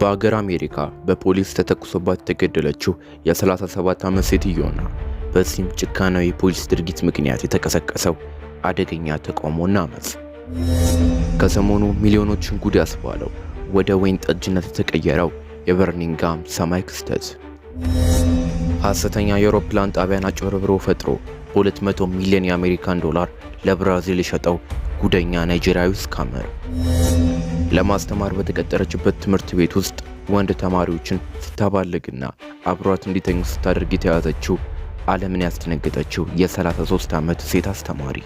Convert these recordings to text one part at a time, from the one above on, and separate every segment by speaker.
Speaker 1: በአገር አሜሪካ በፖሊስ ተተኩሶባት የተገደለችው የ37 ዓመት ሴትዮና በዚህም ጭካናዊ የፖሊስ ድርጊት ምክንያት የተቀሰቀሰው አደገኛ ተቃውሞና አመጽ ከሰሞኑ ሚሊዮኖችን ጉድ ያስባለው ወደ ወይን ጠጅነት የተቀየረው የበርሚንግሃም ሰማይ ክስተት ሐሰተኛ የአውሮፕላን ጣቢያን አጭበርብሮ ፈጥሮ በ200 ሚሊዮን የአሜሪካን ዶላር ለብራዚል የሸጠው ጉደኛ ናይጄሪያዊ ስካመር ለማስተማር በተቀጠረችበት ትምህርት ቤት ውስጥ ወንድ ተማሪዎችን ስታባልግና አብሯት እንዲተኙ ስታደርግ የተያዘችው ዓለምን ያስደነገጠችው የ33 ዓመት ሴት አስተማሪ።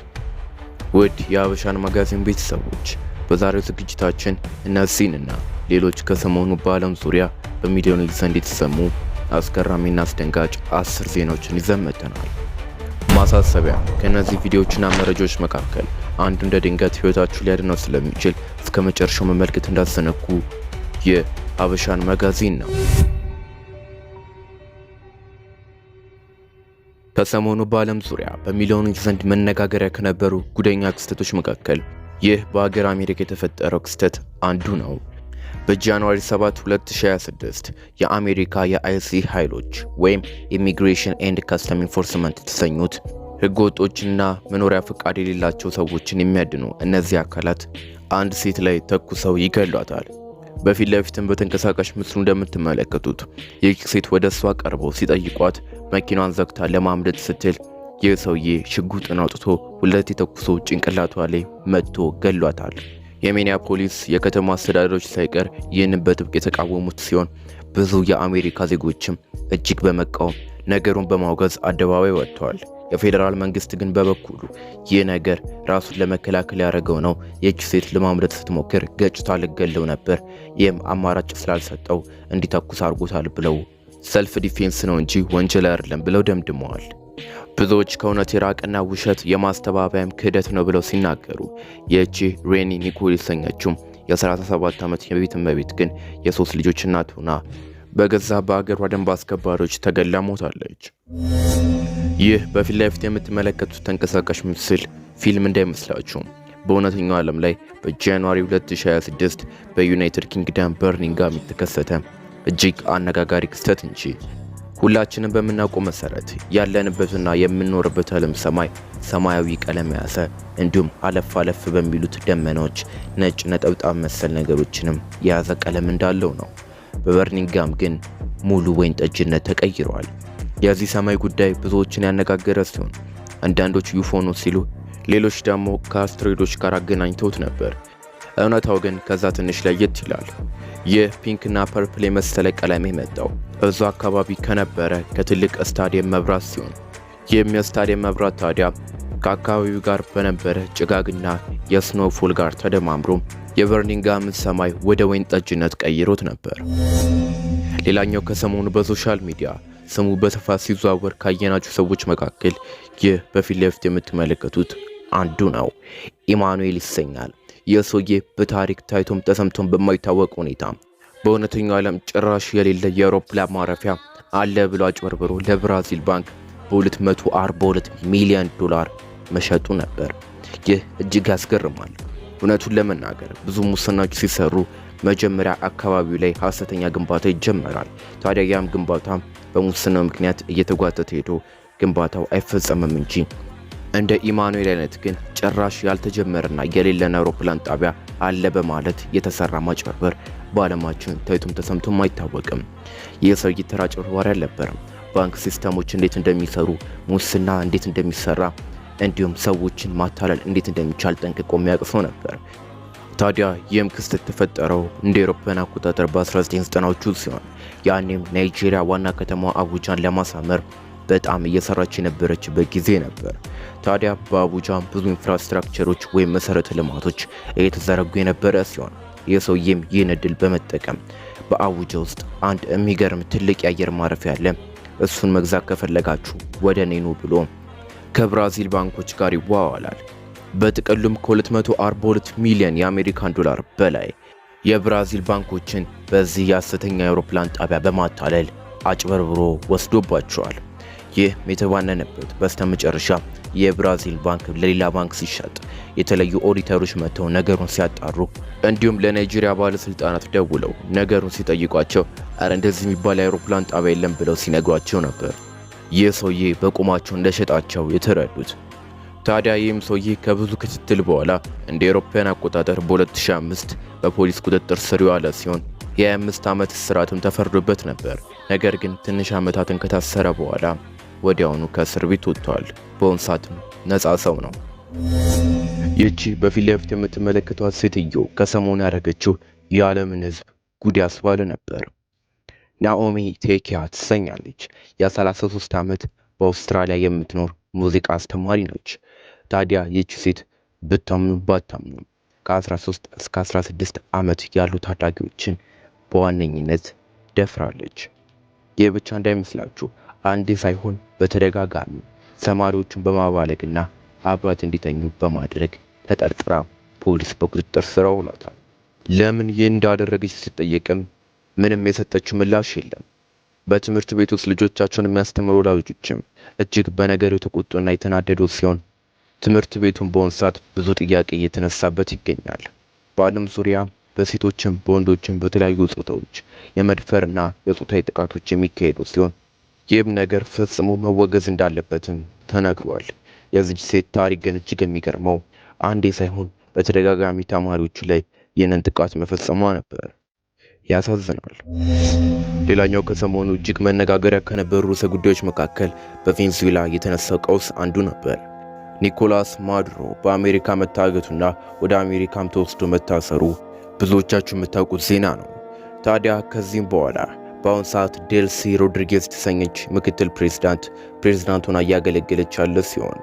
Speaker 1: ውድ የሀበሻን ማጋዚን ቤተሰቦች በዛሬው ዝግጅታችን እነዚህንና ሌሎች ከሰሞኑ በዓለም ዙሪያ በሚሊዮኖች ዘንድ የተሰሙ አስገራሚና አስደንጋጭ 10 ዜናዎችን ይዘን መጥተናል። ማሳሰቢያ፣ ከነዚህ ቪዲዮዎችና መረጃዎች መካከል አንዱ እንደ ድንገት ህይወታችሁ ሊያድነው ስለሚችል እስከ መጨረሻው መመልከት እንዳትዘነጉ። የሀበሻን ማጋዚን ነው። ከሰሞኑ በዓለም ዙሪያ በሚሊዮኖች ዘንድ መነጋገሪያ ከነበሩ ጉደኛ ክስተቶች መካከል ይህ በአገር አሜሪካ የተፈጠረው ክስተት አንዱ ነው። በጃንዋሪ 7 2026 የአሜሪካ የአይሲ ኃይሎች ወይም ኢሚግሬሽን ኤንድ ከስተም ኢንፎርስመንት የተሰኙት ህገወጦችና መኖሪያ ፈቃድ የሌላቸው ሰዎችን የሚያድኑ እነዚህ አካላት አንድ ሴት ላይ ተኩሰው ይገሏታል። በፊት ለፊትም በተንቀሳቃሽ ምስሉ እንደምትመለከቱት ይህ ሴት ወደ እሷ ቀርበው ሲጠይቋት መኪናዋን ዘግታ ለማምለጥ ስትል ይህ ሰውዬ ሽጉጥን አውጥቶ ሁለት የተኩሶ ጭንቅላቷ ላይ መጥቶ ገሏታል። የሚኒያፖሊስ የከተማ አስተዳደሮች ሳይቀር ይህንን በጥብቅ የተቃወሙት ሲሆን ብዙ የአሜሪካ ዜጎችም እጅግ በመቃወም ነገሩን በማውገዝ አደባባይ ወጥተዋል። የፌዴራል መንግስት ግን በበኩሉ ይህ ነገር ራሱን ለመከላከል ያደረገው ነው፣ ይህች ሴት ለማምለጥ ስትሞክር ገጭታ ልገለው ነበር፣ ይህም አማራጭ ስላልሰጠው እንዲተኩስ አድርጎታል ብለው ሰልፍ ዲፌንስ ነው እንጂ ወንጀል አይደለም ብለው ደምድመዋል። ብዙዎች ከእውነት የራቀና ውሸት የማስተባበያም ክህደት ነው ብለው ሲናገሩ ይህቺ ሬኒ ኒኮል የተሰኘችው የ37 ዓመት የቤት እመቤት ግን የ3 ልጆች እናት ሆና በገዛ በአገሯ ደንብ አስከባሪዎች ተገላ ሞታለች። ይህ በፊት ለፊት የምትመለከቱት ተንቀሳቃሽ ምስል ፊልም እንዳይመስላችሁ በእውነተኛው ዓለም ላይ በጃንዋሪ 2026 በዩናይትድ ኪንግደም በርሚንግሃም የተከሰተ እጅግ አነጋጋሪ ክስተት እንጂ። ሁላችንም በምናውቀው መሰረት ያለንበትና የምንኖርበት ዓለም ሰማያዊ ቀለም ያዘ፣ እንዲሁም አለፍ አለፍ በሚሉት ደመናዎች ነጭ ነጠብጣብ መሰል ነገሮችንም የያዘ ቀለም እንዳለው ነው። በበርሚንግሃም ግን ሙሉ ወይን ጠጅነት ተቀይሯል። የዚህ ሰማይ ጉዳይ ብዙዎችን ያነጋገረ ሲሆን አንዳንዶች ዩፎ ነው ሲሉ፣ ሌሎች ደግሞ ከአስትሮይዶች ጋር አገናኝተውት ነበር። እውነታው ግን ከዛ ትንሽ ለየት ይላል። ይህ ፒንክና ፐርፕል የመሰለ ቀለም የመጣው እዛ አካባቢ ከነበረ ከትልቅ ስታዲየም መብራት ሲሆን ይህም የስታዲየም መብራት ታዲያ ከአካባቢው ጋር በነበረ ጭጋግና የስኖውፎል ጋር ተደማምሮ የበርሚንግሃም ሰማይ ወደ ወይን ጠጅነት ቀይሮት ነበር። ሌላኛው ከሰሞኑ በሶሻል ሚዲያ ስሙ በስፋት ሲዘዋወር ካየናቸው ሰዎች መካከል ይህ በፊት ለፊት የምትመለከቱት አንዱ ነው። ኢማኑኤል ይሰኛል። የሰውዬ በታሪክ ታይቶም ተሰምቶም በማይታወቅ ሁኔታ በእውነተኛው ዓለም ጭራሽ የሌለ የአውሮፕላን ማረፊያ አለ ብሎ አጭበርብሮ ለብራዚል ባንክ በ242 ሚሊዮን ዶላር መሸጡ ነበር። ይህ እጅግ ያስገርማል። እውነቱን ለመናገር ብዙ ሙስናዎች ሲሰሩ መጀመሪያ አካባቢው ላይ ሐሰተኛ ግንባታ ይጀመራል። ታዲያ ያም ግንባታ በሙስናው ምክንያት እየተጓተተ ሄዶ ግንባታው አይፈጸምም እንጂ እንደ ኢማኑኤል አይነት ግን ጭራሽ ያልተጀመረና የሌለን አውሮፕላን ጣቢያ አለ በማለት የተሰራ ማጭበርበር በዓለማችን ታይቶም ተሰምቶም አይታወቅም። ይህ ሰው ተራ አጭበርባሪ አልነበረም። ባንክ ሲስተሞች እንዴት እንደሚሰሩ፣ ሙስና እንዴት እንደሚሰራ እንዲሁም ሰዎችን ማታለል እንዴት እንደሚቻል ጠንቅቆ የሚያውቅ ሰው ነበር። ታዲያ ይህም ክስተት የተፈጠረው እንደ አውሮፓውያን አቆጣጠር በ1990ዎቹ ሲሆን ያኔም ናይጄሪያ ዋና ከተማ አቡጃን ለማሳመር በጣም እየሰራች የነበረችበት ጊዜ ነበር። ታዲያ በአቡጃም ብዙ ኢንፍራስትራክቸሮች ወይም መሰረተ ልማቶች እየተዘረጉ የነበረ ሲሆን የሰውዬም ይህን እድል በመጠቀም በአቡጃ ውስጥ አንድ የሚገርም ትልቅ የአየር ማረፊያ አለ፣ እሱን መግዛት ከፈለጋችሁ ወደ እኔ ኑ ብሎ ከብራዚል ባንኮች ጋር ይዋዋላል። በጥቅሉም ከ242 ሚሊዮን የአሜሪካን ዶላር በላይ የብራዚል ባንኮችን በዚህ የሐሰተኛ የአውሮፕላን ጣቢያ በማታለል አጭበርብሮ ወስዶባቸዋል። ይህ የተባነነበት በስተመጨረሻ የብራዚል ባንክ ለሌላ ባንክ ሲሸጥ የተለዩ ኦዲተሮች መጥተው ነገሩን ሲያጣሩ እንዲሁም ለናይጄሪያ ባለስልጣናት ደውለው ነገሩን ሲጠይቋቸው አረ እንደዚህ የሚባል አውሮፕላን ጣቢያ የለም ብለው ሲነግሯቸው ነበር ይህ ሰውዬ በቁማቸው እንደሸጣቸው የተረዱት። ታዲያ ይህም ሰውዬ ከብዙ ክትትል በኋላ እንደ አውሮፓውያን አቆጣጠር በ2005 በፖሊስ ቁጥጥር ስር የዋለ ሲሆን የ25 ዓመት እስራትም ተፈርዶበት ነበር። ነገር ግን ትንሽ ዓመታትን ከታሰረ በኋላ ወዲያውኑ ከእስር ቤት ወጥቷል። በአሁኑ ሰዓትም ነፃ ሰው ነው። ይህቺ በፊት ለፊት የምትመለከቷት ሴትዮ ከሰሞኑ ያደረገችው የዓለምን ሕዝብ ጉድ ያስባለ ነበር። ናኦሚ ቴኪያ ትሰኛለች። የ33 ዓመት በአውስትራሊያ የምትኖር ሙዚቃ አስተማሪ ነች። ታዲያ ይህች ሴት ብታምኑ ባታምኑ ከ13 እስከ 16 ዓመት ያሉ ታዳጊዎችን በዋነኝነት ደፍራለች። ይህ ብቻ እንዳይመስላችሁ አንዴ ሳይሆን በተደጋጋሚ ተማሪዎችን በማባለግና አብራት እንዲተኙ በማድረግ ተጠርጥራ ፖሊስ በቁጥጥር ስር አውሏታል። ለምን ይህ እንዳደረገች ስትጠየቅም ምንም የሰጠችው ምላሽ የለም። በትምህርት ቤት ውስጥ ልጆቻቸውን የሚያስተምሩ ወላጆችም እጅግ በነገሩ የተቆጡና የተናደዱ ሲሆን ትምህርት ቤቱን በአሁኑ ሰዓት ብዙ ጥያቄ እየተነሳበት ይገኛል። በዓለም ዙሪያ በሴቶችም በወንዶችም በተለያዩ ጾታዎች የመድፈርና የጾታዊ ጥቃቶች የሚካሄዱ ሲሆን ይህም ነገር ፈጽሞ መወገዝ እንዳለበትም ተነግሯል። የዚች ሴት ታሪክ ግን እጅግ የሚገርመው አንዴ ሳይሆን በተደጋጋሚ ተማሪዎቹ ላይ ይህንን ጥቃት መፈጸሟ ነበር። ያሳዝናል። ሌላኛው ከሰሞኑ እጅግ መነጋገሪያ ከነበሩ ርዕሰ ጉዳዮች መካከል በቬንዙዌላ የተነሳው ቀውስ አንዱ ነበር። ኒኮላስ ማዱሮ በአሜሪካ መታገቱና ወደ አሜሪካም ተወስዶ መታሰሩ ብዙዎቻችሁ የምታውቁት ዜና ነው። ታዲያ ከዚህም በኋላ በአሁኑ ሰዓት ዴልሲ ሮድሪጌዝ የተሰኘች ምክትል ፕሬዝዳንት ሆና እያገለገለች ያለ ሲሆን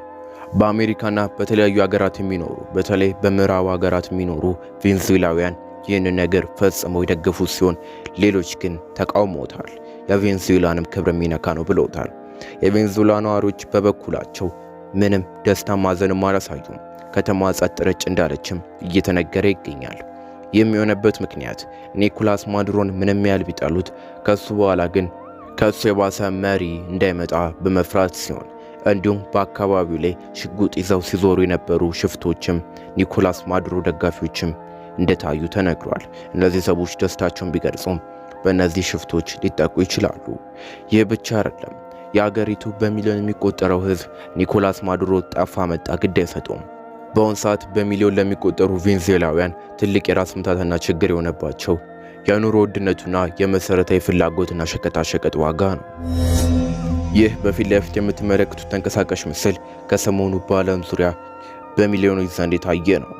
Speaker 1: በአሜሪካና በተለያዩ ሀገራት የሚኖሩ በተለይ በምዕራብ ሀገራት የሚኖሩ ቬንዙዌላውያን ይህንን ነገር ፈጽመው የደገፉ ሲሆን ሌሎች ግን ተቃውሞታል። የቬንዙዌላንም ክብር የሚነካ ነው ብለውታል። የቬንዙዌላ ነዋሪዎች በበኩላቸው ምንም ደስታ ማዘንም አላሳዩም። ከተማዋ ጸጥ ረጭ እንዳለችም እየተነገረ ይገኛል። የሚሆነበት ምክንያት ኒኮላስ ማዱሮን ምንም ያህል ቢጠሉት ከሱ በኋላ ግን ከሱ የባሰ መሪ እንዳይመጣ በመፍራት ሲሆን እንዲሁም በአካባቢው ላይ ሽጉጥ ይዘው ሲዞሩ የነበሩ ሽፍቶችም ኒኮላስ ማዱሮ ደጋፊዎችም እንደታዩ ተነግሯል። እነዚህ ሰዎች ደስታቸውን ቢገልጹም በእነዚህ ሽፍቶች ሊጠቁ ይችላሉ። ይህ ብቻ አይደለም። የአገሪቱ በሚሊዮን የሚቆጠረው ሕዝብ ኒኮላስ ማዱሮ ጠፋ መጣ ግድ አይሰጠውም። በአሁኑ ሰዓት በሚሊዮን ለሚቆጠሩ ቬንዙዌላውያን ትልቅ የራስ ምታትና ችግር የሆነባቸው የኑሮ ውድነቱና የመሰረታዊ ፍላጎትና ሸቀጣሸቀጥ ዋጋ ነው። ይህ በፊት ለፊት የምትመለከቱት ተንቀሳቃሽ ምስል ከሰሞኑ በዓለም ዙሪያ በሚሊዮኖች ዘንድ የታየ ነው።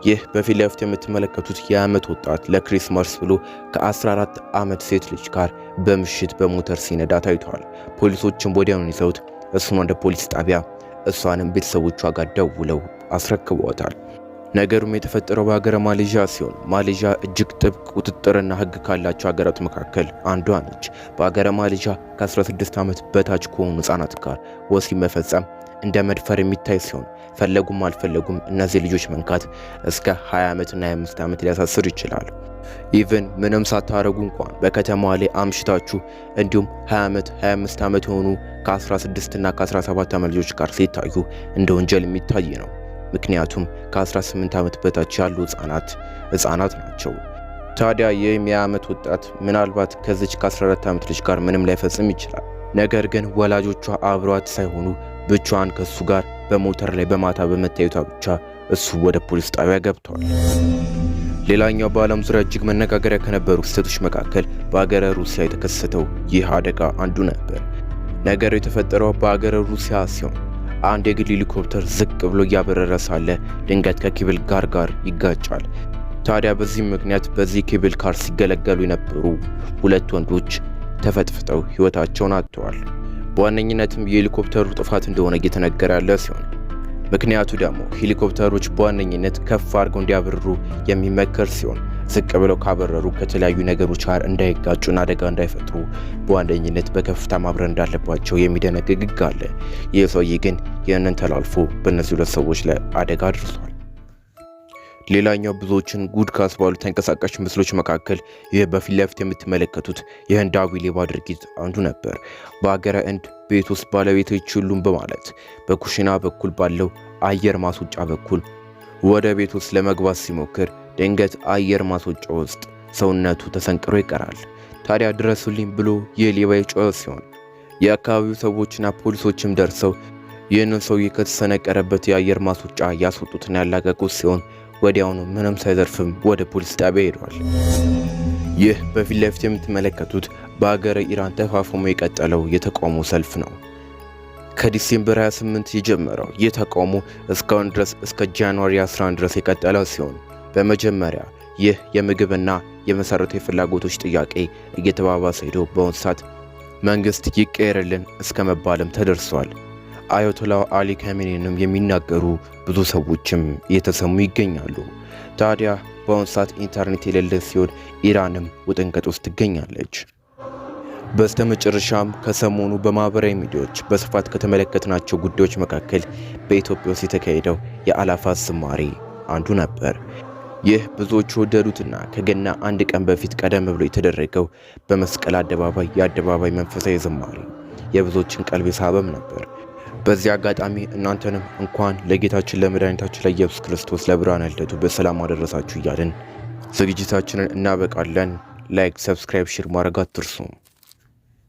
Speaker 1: ይህ በፊት ለፊት የምትመለከቱት የዓመት ወጣት ለክሪስማስ ብሎ ከ14 ዓመት ሴት ልጅ ጋር በምሽት በሞተር ሲነዳ ታይቷል። ፖሊሶችም ወዲያውኑ ይዘውት እሱን ወደ ፖሊስ ጣቢያ እሷንም ቤተሰቦቿ ጋር ደውለው አስረክበዋታል። ነገሩም የተፈጠረው በሀገረ ማሌዥያ ሲሆን ማሌዥያ እጅግ ጥብቅ ቁጥጥርና ሕግ ካላቸው ሀገራት መካከል አንዷ ነች። በሀገረ ማሌዥያ ከ16 ዓመት በታች ከሆኑ ሕፃናት ጋር ወሲብ መፈጸም እንደ መድፈር የሚታይ ሲሆን ፈለጉም አልፈለጉም እነዚህ ልጆች መንካት እስከ 20 ዓመትና 25 ዓመት ሊያሳስር ይችላል። ኢቭን ምንም ሳታረጉ እንኳን በከተማዋ ላይ አምሽታችሁ እንዲሁም 20 ዓመት 25 ዓመት የሆኑ ከ16 እና ከ17 ዓመት ልጆች ጋር ሲታዩ እንደ ወንጀል የሚታይ ነው። ምክንያቱም ከ18 ዓመት በታች ያሉ ሕፃናት ናቸው። ታዲያ ይህም የ20 ወጣት ምናልባት ከዚች ከ14 ዓመት ልጅ ጋር ምንም ላይፈጽም ይችላል። ነገር ግን ወላጆቿ አብሯት ሳይሆኑ ብቻዋን ከሱ ጋር በሞተር ላይ በማታ በመታየቷ ብቻ እሱ ወደ ፖሊስ ጣቢያ ገብቷል። ሌላኛው በዓለም ዙሪያ እጅግ መነጋገሪያ ከነበሩ ክስተቶች መካከል በሀገረ ሩሲያ የተከሰተው ይህ አደጋ አንዱ ነበር። ነገሩ የተፈጠረው በሀገረ ሩሲያ ሲሆን አንድ የግል ሄሊኮፕተር ዝቅ ብሎ እያበረረ ሳለ ድንገት ከኬብል ጋር ይጋጫል። ታዲያ በዚህም ምክንያት በዚህ ኬብል ካር ሲገለገሉ የነበሩ 2 ወንዶች ተፈጥፍጠው ሕይወታቸውን አጥተዋል። በዋነኝነትም የሄሊኮፕተሩ ጥፋት እንደሆነ እየተነገረ ያለ ሲሆን ምክንያቱ ደግሞ ሄሊኮፕተሮች በዋነኝነት ከፍ አድርገው እንዲያበርሩ የሚመከር ሲሆን ዝቅ ብለው ካበረሩ ከተለያዩ ነገሮች ጋር እንዳይጋጩና አደጋ እንዳይፈጥሩ በዋነኝነት በከፍታ ማብረር እንዳለባቸው የሚደነግግ ሕግ አለ። ይህ ሰውዬ ግን ይህንን ተላልፎ በእነዚህ 2 ሰዎች ላይ አደጋ አድርሷል። ሌላኛው ብዙዎችን ጉድ ካስባሉ ተንቀሳቃሽ ምስሎች መካከል ይህ በፊት ለፊት የምትመለከቱት የህንዳዊ ሌባ ድርጊት አንዱ ነበር። በሀገረ ህንድ ቤት ውስጥ ባለቤቶች ሁሉም በማለት በኩሽና በኩል ባለው አየር ማስወጫ በኩል ወደ ቤት ውስጥ ለመግባት ሲሞክር ድንገት አየር ማስወጫ ውስጥ ሰውነቱ ተሰንቅሮ ይቀራል። ታዲያ ድረሱልኝ ብሎ ይህ ሌባ የጮኸ ሲሆን የአካባቢው ሰዎችና ፖሊሶችም ደርሰው ይህንን ሰውዬ ከተሰነቀረበት የአየር ማስወጫ ያስወጡትና ያላቀቁት ሲሆን ወዲያውኑ ምንም ሳይዘርፍም ወደ ፖሊስ ጣቢያ ሄዷል። ይህ በፊት ለፊት የምትመለከቱት በሀገረ ኢራን ተፋፍሞ የቀጠለው የተቃውሞ ሰልፍ ነው። ከዲሴምበር 28 የጀመረው ይህ ተቃውሞ እስካሁን ድረስ እስከ ጃንዋሪ 11 ድረስ የቀጠለ ሲሆን በመጀመሪያ ይህ የምግብና የመሰረታዊ ፍላጎቶች ጥያቄ እየተባባሰ ሄዶ በአሁኑ ሰዓት መንግስት ይቀየርልን እስከ መባልም ተደርሷል። አያቶላህ አሊ ካሜኒንም የሚናገሩ ብዙ ሰዎችም እየተሰሙ ይገኛሉ። ታዲያ በአሁኑ ሰዓት ኢንተርኔት የሌለ ሲሆን ኢራንም ውጥንቅጥ ውስጥ ትገኛለች። በስተመጨረሻም ከሰሞኑ በማህበራዊ ሚዲያዎች በስፋት ከተመለከትናቸው ጉዳዮች መካከል በኢትዮጵያ ውስጥ የተካሄደው የአላፋት ዝማሬ አንዱ ነበር። ይህ ብዙዎች ወደዱትና ከገና አንድ ቀን በፊት ቀደም ብሎ የተደረገው በመስቀል አደባባይ የአደባባይ መንፈሳዊ ዝማሬ የብዙዎችን ቀልብ ሳበም ነበር። በዚህ አጋጣሚ እናንተንም እንኳን ለጌታችን ለመድኃኒታችን ለኢየሱስ ክርስቶስ ለብርሃነ ልደቱ በሰላም አደረሳችሁ እያልን ዝግጅታችንን እናበቃለን። ላይክ፣ ሰብስክራይብ፣ ሼር ማድረግ አትርሱ።